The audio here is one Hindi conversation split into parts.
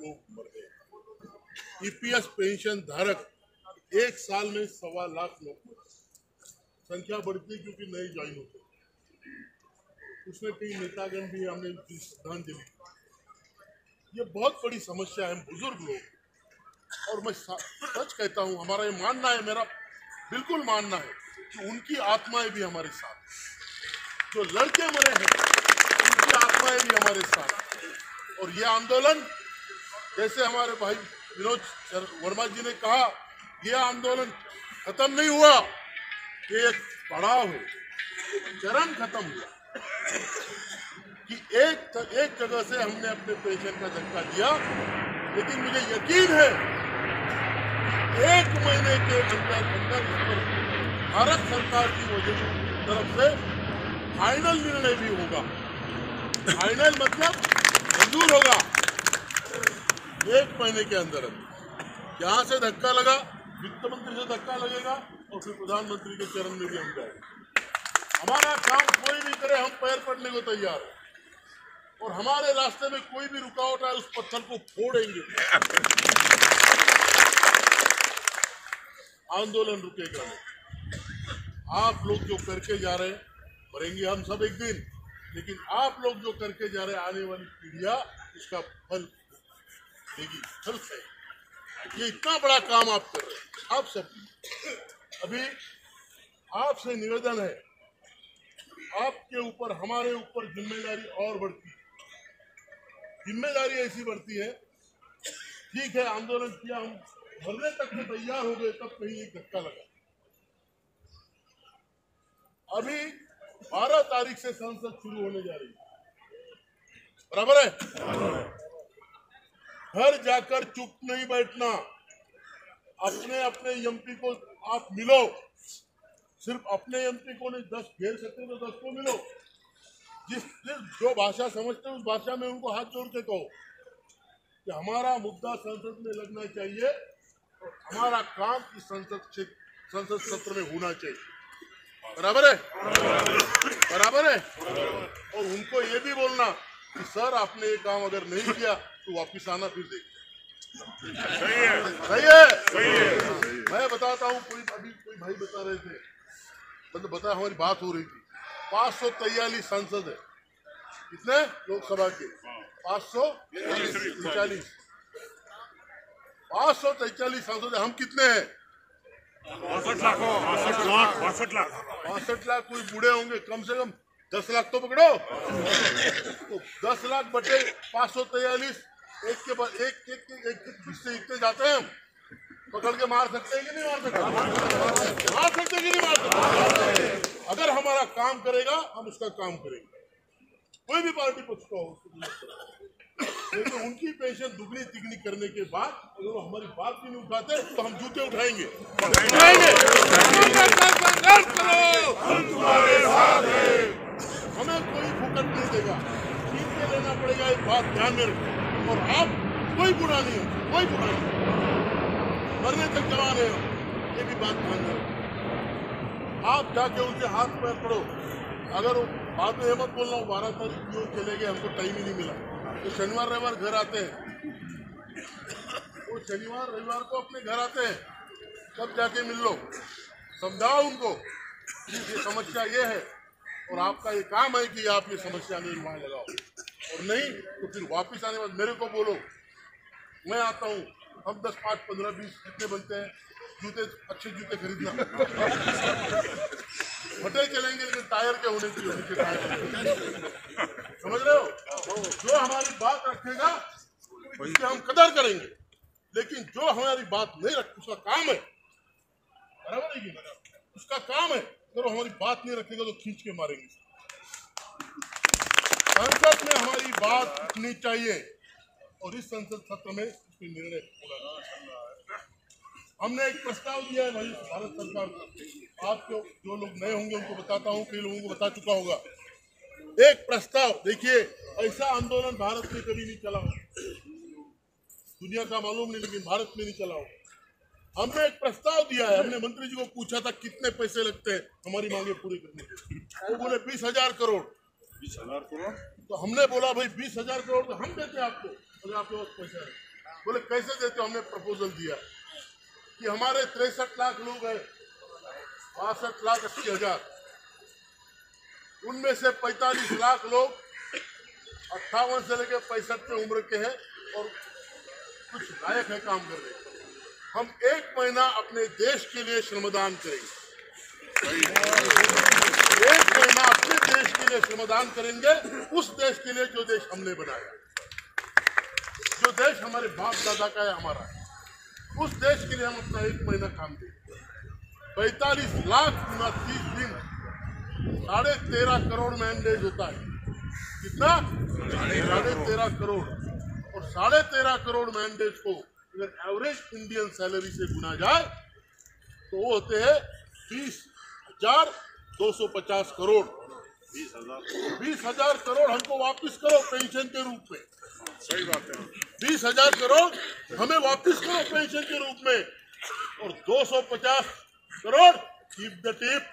लोग मर गए। ईपीएस पेंशन धारक एक साल में 1.25 लाख लोग मरे। संख्या बढ़ती क्योंकि नए ज्वाइन होते, उसमें कई नेतागण भी, हमने उनकी श्रद्धांजलि। ये बहुत बड़ी समस्या है, बुजुर्ग लोग। और मैं सच कहता हूँ, हमारा ये मानना है, मेरा बिल्कुल मानना है कि उनकी आत्माएं भी हमारे साथ, जो लड़के मरे हैं उनकी आत्माएं भी हमारे साथ। और ये आंदोलन, जैसे हमारे भाई विनोद वर्मा जी ने कहा, यह आंदोलन खत्म नहीं हुआ, ये एक पड़ाव है, चरण खत्म हुआ कि एक जगह से हमने अपने पेंशन का धक्का दिया, लेकिन मुझे यकीन है 1 महीने के अंदर इस पर भारत सरकार की तरफ से फाइनल निर्णय भी होगा। फाइनल मतलब मंजूर होगा 1 महीने के अंदर। यहाँ से धक्का लगा, वित्त मंत्री से धक्का लगेगा और फिर प्रधानमंत्री के चरण में भी हम जाएंगे। हमारा काम कोई भी करे, हम पैर पड़ने को तैयार हैं, और हमारे रास्ते में कोई भी रुकावट आए उस पत्थर को फोड़ेंगे। आंदोलन रुकेगा नहीं। आप लोग जो करके जा रहे हैं, मरेंगे हम सब एक दिन, लेकिन आप लोग जो करके जा रहे हैं, आने वाली पीढ़ियां इसका फल देगी, फल खाएगी। ये इतना बड़ा काम आप कर रहे हैं। आप सब अभी आपसे निवेदन है, आपके ऊपर, हमारे ऊपर जिम्मेदारी और बढ़ती है। जिम्मेदारी ऐसी बढ़ती है, ठीक है आंदोलन किया, हम मरने तक में तैयार हो गए, तब कहीं एक धक्का लगा। अभी 12 तारीख से संसद शुरू होने जा रही है, बराबर है? घर जाकर चुप नहीं बैठना, अपने अपने एमपी को आप मिलो। सिर्फ अपने एमपी को नहीं, 10 घेर सकते तो 10 को मिलो। जिस जो भाषा समझते हैं उस भाषा में उनको हाथ जोड़ के कहो कि हमारा मुद्दा संसद में लगना चाहिए और हमारा काम इस संसद सत्र में होना चाहिए। बराबर है? बराबर है? और उनको ये भी बोलना कि सर आपने ये काम अगर नहीं किया तो वापिस आना, फिर देखिए। सही है, सही है, सही है। मैं बताता हूँ, अभी कोई भाई बता रहे थे, मतलब बताया, हमारी बात हो रही थी, 543 सांसद है। कितने? लोकसभा के 543 सांसद है। हम कितने हैं? 62 लाख। कोई बूढ़े होंगे, कम से कम 10 लाख तो पकड़ो। तो 10 लाख बटे 543, एक के बाद एक हिस्से इतने जाते हैं। हम पकड़ के मार सकते हैं कि नहीं मार सकते? मार सकते कि नहीं मार सकते? अगर हमारा काम करेगा, हम उसका काम करेंगे, कोई भी पार्टी पक्ष का हो। लेकिन उनकी पेंशन दुगनी तिगनी करने के बाद अगर वो हमारी बात भी नहीं उठाते तो हम जूते उठाएंगे। हमें कोई फुकट नहीं देगा, छीन के लेना पड़ेगा, एक बात ध्यान में रखें। और आप कोई बुरा नहीं हो, कोई बुरा नहीं, मरने तक जवान है, ये भी बात ध्यान में रखें। आप जाके उनसे हाथ पैर पड़ो। अगर बाद में मत बोलना 12 तारीख क्यों चले गए, हमको टाइम ही नहीं मिला, तो शनिवार रविवार घर आते हैं, वो शनिवार रविवार को अपने घर आते हैं, तब जाके मिल लो, समझाओ उनको ये समस्या ये है और आपका ये काम है कि आप ये समस्या नहीं वहाँ लगाओ, और नहीं तो फिर वापस आने बाद मेरे को बोलो, मैं आता हूँ। हम 10, 5, 15, 20 कितने बनते हैं, जूते अच्छे जूते खरीदना। फटे चलेंगे लेकिन टायर के होने चाहिए, समझ रहे हो? जो हमारी बात रखेगा उसकी हम कदर करेंगे, लेकिन जो हमारी बात नहीं रख, उसका काम है, बराबर है कि उसका काम है, अगर हमारी बात नहीं रखेगा तो खींच के मारेंगे। संसद में हमारी बात उठनी चाहिए और इस संसद सत्र में इसके निर्णय होना चाहिए। हमने एक प्रस्ताव दिया है भाई भारत सरकार को, आपको जो लोग नए होंगे उनको बताता हूँ, कई लोगों को बता चुका होगा। एक प्रस्ताव देखिए, ऐसा आंदोलन भारत में कभी नहीं चला हो, दुनिया का मालूम नहीं, लेकिन भारत में नहीं चला हो। हमने एक प्रस्ताव दिया है, हमने मंत्री जी को पूछा था कितने पैसे लगते हैं हमारी मांगे पूरी करने के, वो बोले 20,000 करोड़। 20,000 करोड़? तो हमने बोला भाई 20,000 करोड़ तो हम देते आपको, अगर आपके पास पैसा है। बोले कैसे देते हो? हमने प्रपोजल दिया कि हमारे 63 लाख लोग हैं, 62,80,000, उनमें से 45 लाख लोग 58 से लेकर 65 की उम्र के हैं और कुछ लायक है काम करने। हम 1 महीना अपने देश के लिए श्रमदान करेंगे, 1 महीना अपने देश के लिए श्रमदान करेंगे, उस देश के लिए जो देश हमने बनाया, जो देश हमारे बाप दादा का है, हमारा, उस देश के लिए हम अपना 1 महीना काम देंगे। 45 लाख गुना 30 दिन, 13.5 करोड़ मैन डेज होता है। कितना? 13.5 करोड़। और 13.5 करोड़ मैन डेज को अगर एवरेज इंडियन सैलरी से गुना जाए तो वो होते हैं 20,250 करोड़। 20,000 करोड़ हमको वापस करो पेंशन के रूप में। सही बात है। 20,000 करोड़ हमें वापस करो पेंशन के रूप में, और 250 करोड़ कीप द टिप।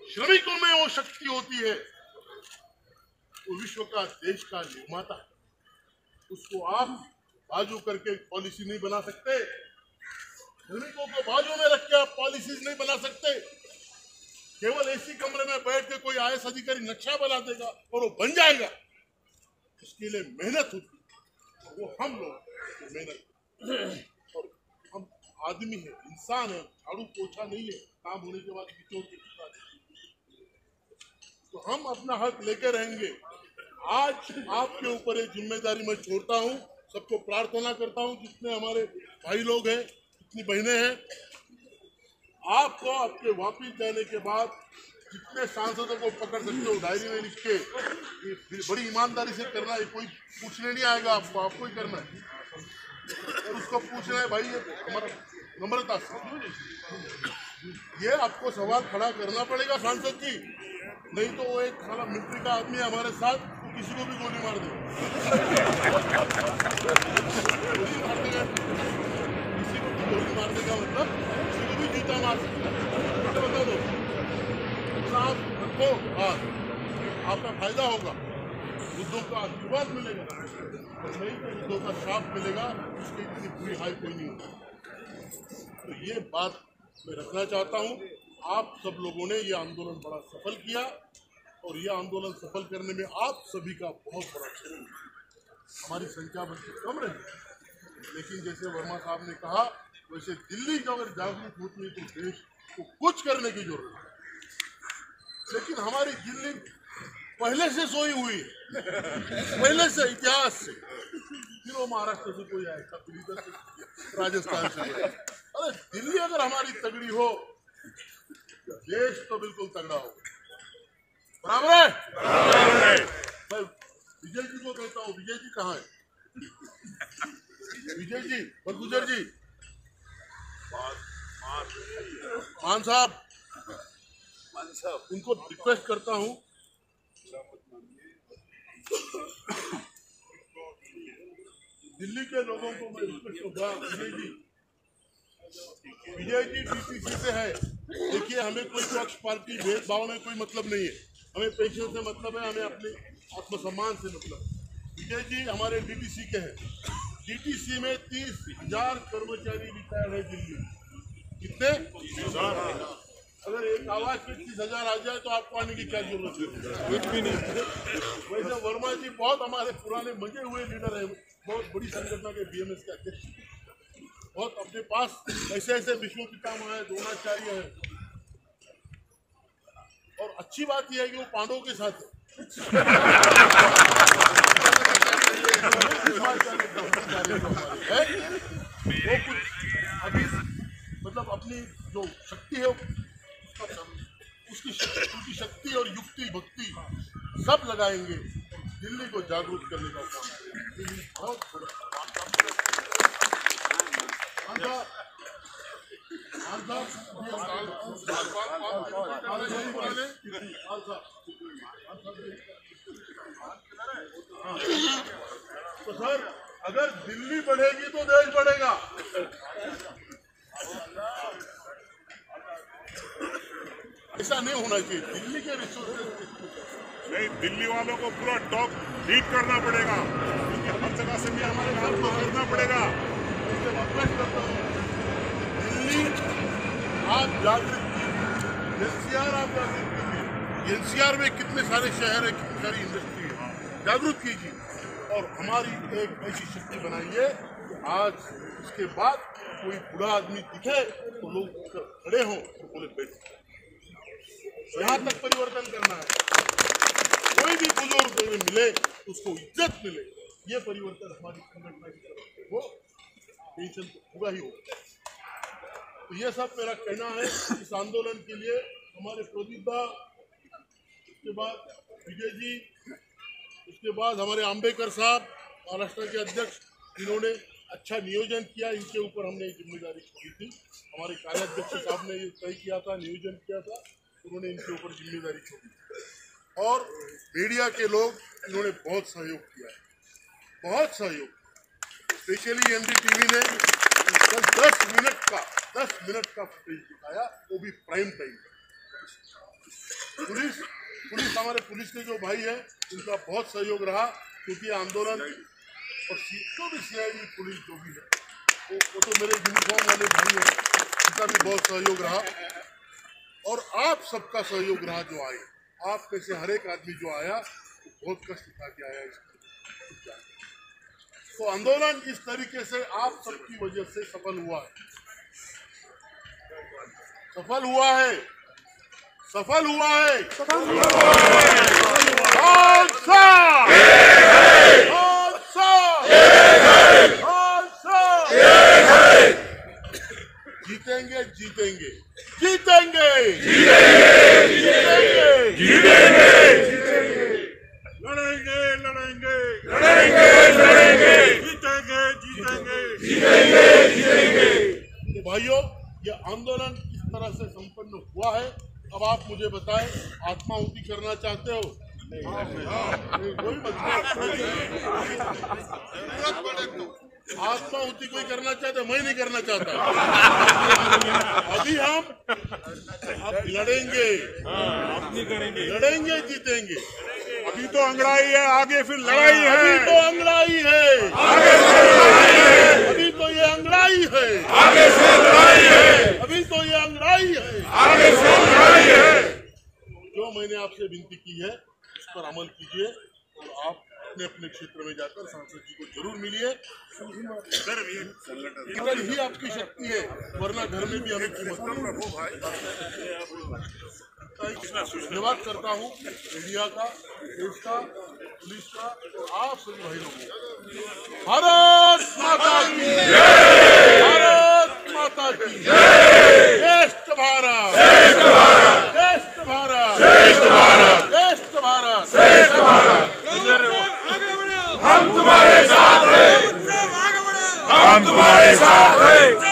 श्रमिकों में वो शक्ति होती है, वो विश्व का देश का निर्माता है। उसको आप बाजू करके पॉलिसी नहीं बना सकते, श्रमिकों को बाजू में रख के आप पॉलिसीज नहीं बना सकते। केवल एसी कमरे में बैठ के कोई आईएएस अधिकारी नक्शा बना देगा और वो बन जाएगा, उसके लिए मेहनत होती है। वो हम लोग मेहनत, और हम आदमी है, इंसान है, झाड़ू पोछा नहीं है, काम होने के बाद बिचौर के तो हम अपना हक लेकर रहेंगे। आज आपके ऊपर ये जिम्मेदारी मैं छोड़ता हूँ। सबको प्रार्थना करता हूँ, जितने हमारे भाई लोग हैं, जितनी बहनें हैं, आपको आपके वापिस जाने के बाद जितने सांसदों को पकड़ सकते हो डायरी में लिख के, बड़ी ईमानदारी से करना है। कोई पूछने नहीं आएगा आपको, आपको ही करना है। और उसको पूछना है भाई, ये हमारा नम्रता से ये आपको सवाल खड़ा करना पड़ेगा सांसद जी, नहीं तो वो एक साला मिलिट्री का आदमी है हमारे साथ, तो किसी को भी गोली मार दे, किसी को भी गोली मार देगा, मतलब किसी को भी जूता मार सकता है। बता दो, आप रखो हाथ, आपका फायदा होगा, बुद्धों का आशीर्वाद मिलेगा, नहीं तो बुद्धों का श्राप मिलेगा। उसकी इतनी बुरी हाल कोई नहीं होगी। तो ये बात मैं रखना चाहता हूँ। आप सब लोगों ने ये आंदोलन बड़ा सफल किया, और ये आंदोलन सफल करने में आप सभी का बहुत बड़ा सहयोग। हमारी संख्या बल्कि कम रही, लेकिन जैसे वर्मा साहब ने कहा, वैसे दिल्ली जो अगर जागरूक होती है तो देश को कुछ करने की जरूरत है। लेकिन हमारी दिल्ली पहले से सोई हुई है, पहले से, इतिहास से। फिर वो महाराष्ट्र से कोई आया, राजस्थान से। अरे दिल्ली अगर हमारी तगड़ी हो, देश तो बिल्कुल तगड़ा हो। बराबर है? मैं विजय जी को कहता हूँ, विजय जी कहाँ है? विजय जी, बदगुजर जी, मान साहब, उनको रिक्वेस्ट करता हूँ, दिल्ली के लोगों को मैं रिक्वेस्ट करूँगा, विजय जी डीटीसी से है। देखिए, हमें कोई पक्ष पार्टी भेदभाव में कोई मतलब नहीं है, हमें पेंशन से मतलब है, हमें अपने आत्मसम्मान से मतलब। विजय जी हमारे डीटीसी के हैं। डीटीसी में 30,000 कर्मचारी रिटायर्ड है दिल्ली। कितने? 30,000। अगर एक आवाज पे 30,000 आ जाए तो आपको आने की क्या जरूरत है? कुछ भी नहीं। वैसे वर्मा जी बहुत हमारे पुराने मजे हुए लीडर है, बहुत बड़ी संगठन के बीएमएस के अध्यक्ष, बहुत अपने पास ऐसे ऐसे विश्व पितामह है, द्रोणाचार्य है। और अच्छी बात यह है कि वो पांडवों के साथ है। वो कुछ अभी मतलब अपनी जो शक्ति है उसकी शक्ति और युक्ति भक्ति सब लगाएंगे दिल्ली को जागरूक करने का काम। बहुत तो सर, अगर दिल्ली बढ़ेगी तो देश बढ़ेगा। ऐसा नहीं होना चाहिए। दिल्ली के रिसोर्सेज नहीं, दिल्ली वालों को पूरा टॉप हीट करना पड़ेगा, क्योंकि हर जगह से भी हमारे काम को करना पड़ेगा। इससे रिक्वेस्ट करता हूँ, दिल्ली आप जागृत कीजिए, एनसीआर आप जागृत कीजिए। एनसीआर में कितने सारे शहर है, कितनी सारी इंडस्ट्री है, जागृत कीजिए और हमारी एक ऐसी शक्ति बनाइए कि आज इसके बाद कोई बुरा आदमी दिखे तो लोग खड़े हों और बोले बैठ। यहाँ तक परिवर्तन करना है। कोई भी बुजुर्ग मिले उसको इज्जत मिले, ये परिवर्तन हमारी संगठन की तरफ से हो, पेंशन तो होगा ही होगा। तो ये सब मेरा कहना है। इस आंदोलन के लिए हमारे प्रदीप दा, उसके बाद विजय जी, उसके बाद हमारे आंबेडकर साहब महाराष्ट्र के अध्यक्ष, इन्होंने अच्छा नियोजन किया। इनके ऊपर हमने ये जिम्मेदारी छोड़ी थी। हमारे कार्याध्यक्ष साहब ने ये तय किया था, नियोजन किया था, उन्होंने इनके ऊपर जिम्मेदारी छोड़ी और मीडिया के लोग इन्होंने बहुत सहयोग किया है, बहुत सहयोग। स्पेशली एनडीटीवी ने कल 10 मिनट का फुटेज दिखाया, वो भी प्राइम टाइम। पुलिस हमारे पुलिस के जो भाई है उनका बहुत सहयोग रहा, क्योंकि आंदोलन और जो भी सीआईडी पुलिस जो भी है वो तो मेरे यूनिफॉर्म वाले भाई हैं, उनका भी बहुत सहयोग रहा और आप सबका सहयोग रहा। जो आए, आप में से हर एक आदमी जो आया वो बहुत कष्ट उठा के आया इसको। तो आंदोलन इस तरीके से आप सबकी वजह से सफल हुआ है, सफल हुआ है, सफल हुआ है, सफल हुआ है। जीतेंगे जीतेंगे जीतेंगे जीतेंगे जीतेंगे लड़ेंगे लड़ेंगे लड़ेंगे लड़ेंगे जीतेंगे जीतेंगे जीतेंगे जीतेंगे। तो भाइयों, ये आंदोलन किस तरह से संपन्न हुआ है, अब आप मुझे बताएं। आत्माहुति करना चाहते हो? कोई आत्माहुति कोई करना चाहते, मैं नहीं करना चाहता। अभी हम लड़ेंगे, लड़ेंगे जीतेंगे। अभी तो अंगड़ाई है, आगे फिर लड़ाई है। अभी तो अंगड़ाई है, आगे से लड़ाई है। अभी तो ये अंगड़ाई है, आगे से लड़ाई है। अभी तो ये अंगड़ाई है, आगे से लड़ाई है। जो मैंने आपसे विनती की है उस पर अमल कीजिए और आप अपने अपने क्षेत्र में जाकर सांसद जी को जरूर मिलिए। इधर ही आपकी शक्ति है, वरना घर में भी हमें धन्यवाद करता हूँ मीडिया का, देश का, पुलिस का और आप सभी भाई लोगों को। भारत माता की जय, भारत माता की जय, श्रेष्ठ भारत, श्रेष्ठ भारत, श्रेष्ठ भारत, श्रेष्ठ भारत, श्रेष्ठ भारत, श्रेष्ठ भारत। हम तुम्हारे साथ हैं, हम तुम्हारे साथ हैं।